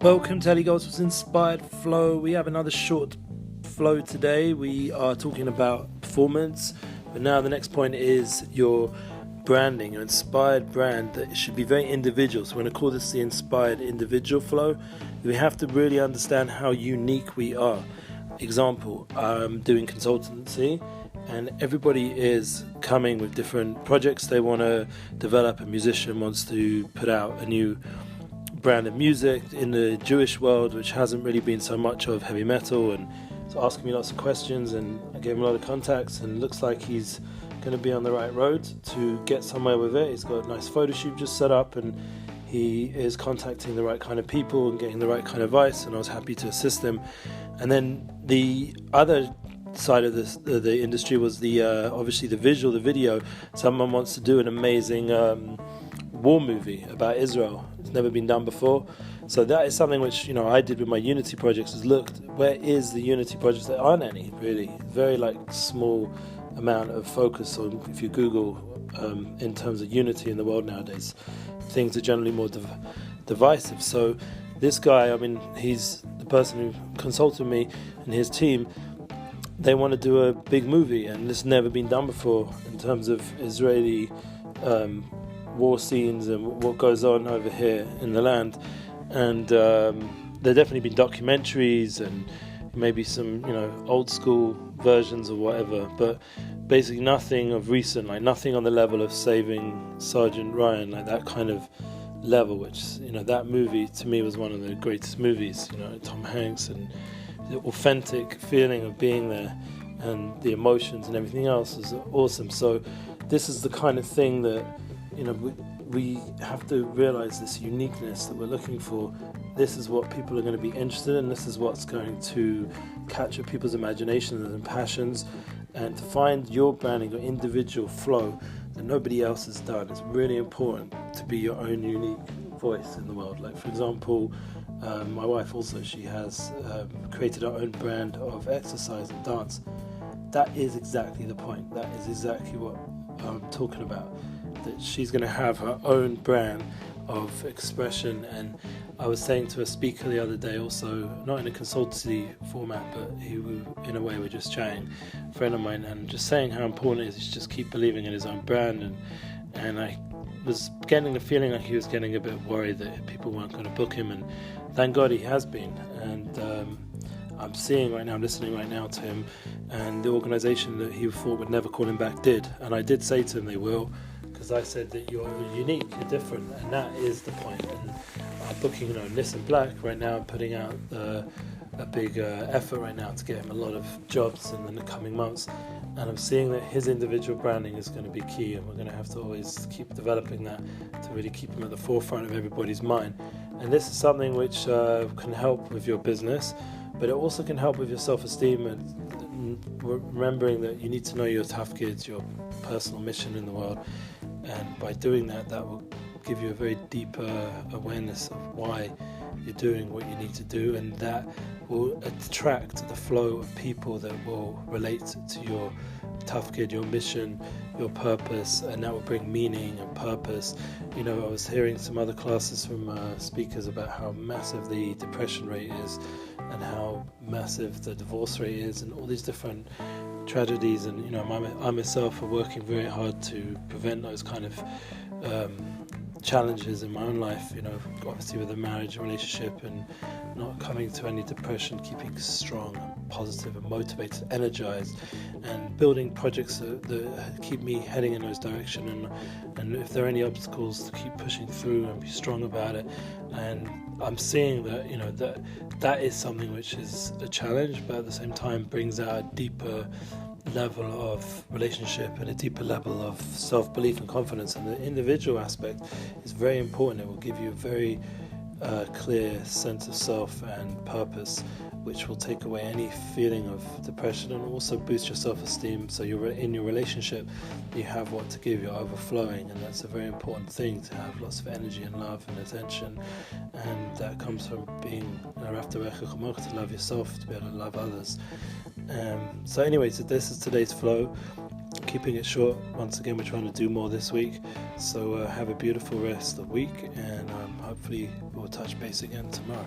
Welcome to Ellie Gold's Inspired Flow. We have another short flow today. We are talking about performance, but now the next point is your branding, your inspired brand. That should be very individual. So we're going to call this the inspired individual flow. We have to really understand how unique we are. Example, I'm doing consultancy and everybody is coming with different projects they want to develop. A musician wants to put out a new brand of music in the Jewish world, which hasn't really been so much of heavy metal, and he's asking me lots of questions, and I gave him a lot of contacts, and it looks like he's going to be on the right road to get somewhere with it. He's got a nice photo shoot just set up, and he is contacting the right kind of people and getting the right kind of advice, and I was happy to assist him. And then the other side of this, the industry was the obviously the visual, the video. Someone wants to do an amazing war movie about Israel. It's never been done before. So that is something which, I did with my Unity projects, is looked, where is the Unity projects? There aren't any, really. Very small amount of focus on, if you Google in terms of Unity in the world nowadays, things are generally more divisive. So this guy, he's the person who consulted me and his team. They want to do a big movie, and this has never been done before in terms of Israeli war scenes and what goes on over here in the land. And there definitely been documentaries and maybe some old school versions or whatever, but basically nothing of recent, nothing on the level of Saving Sergeant Ryan, that kind of level, which that movie to me was one of the greatest movies. Tom Hanks, and the authentic feeling of being there and the emotions and everything else is awesome. So this is the kind of thing that we have to realize, this uniqueness that we're looking for. This is what people are going to be interested in. This is what's going to capture people's imaginations and passions. And to find your branding, your individual flow that nobody else has done, it's really important to be your own unique voice in the world. For example, my wife also, she has created her own brand of exercise and dance. That is exactly the point. That is exactly what I'm talking about. That she's going to have her own brand of expression. And I was saying to a speaker the other day, also not in a consultancy format, but in a way we're just chatting, a friend of mine, and just saying how important it is to just keep believing in his own brand. And I was getting the feeling like he was getting a bit worried that people weren't going to book him, and thank God he has been. And I'm seeing right now, I'm listening right now to him, and the organisation that he thought would never call him back did. And I did say to him they will, because I said that you're unique, you're different, and that is the point. And I'm booking, Nissan Black right now. I'm putting out a big effort right now to get him a lot of jobs in the coming months. And I'm seeing that his individual branding is going to be key, and we're going to have to always keep developing that to really keep him at the forefront of everybody's mind. And this is something which can help with your business, but it also can help with your self-esteem and remembering that you need to know your tough kids, your personal mission in the world. And by doing that will give you a very deeper awareness of why you're doing what you need to do, and that will attract the flow of people that will relate to your tough kid, your mission, your purpose, and that will bring meaning and purpose. I was hearing some other classes from speakers about how massive the depression rate is and how massive the divorce rate is, and all these different tragedies. And I myself are working very hard to prevent those kind of challenges in my own life, obviously with a marriage relationship, and not coming to any depression, keeping strong, positive and motivated, energized, and building projects that keep me heading in those direction. And if there are any obstacles, to keep pushing through and be strong about it. And I'm seeing that that is something which is a challenge, but at the same time brings out a deeper level of relationship and a deeper level of self-belief and confidence. And the individual aspect is very important. It will give you a very clear sense of self and purpose, which will take away any feeling of depression and also boost your self-esteem. So you're in your relationship, you have what to give, you're overflowing, and that's a very important thing, to have lots of energy and love and attention. And that comes from being to love yourself, to be able to love others. So anyway, so this is today's flow. Keeping it short. Once again, we're trying to do more this week. So have a beautiful rest of the week, and hopefully we'll touch base again tomorrow.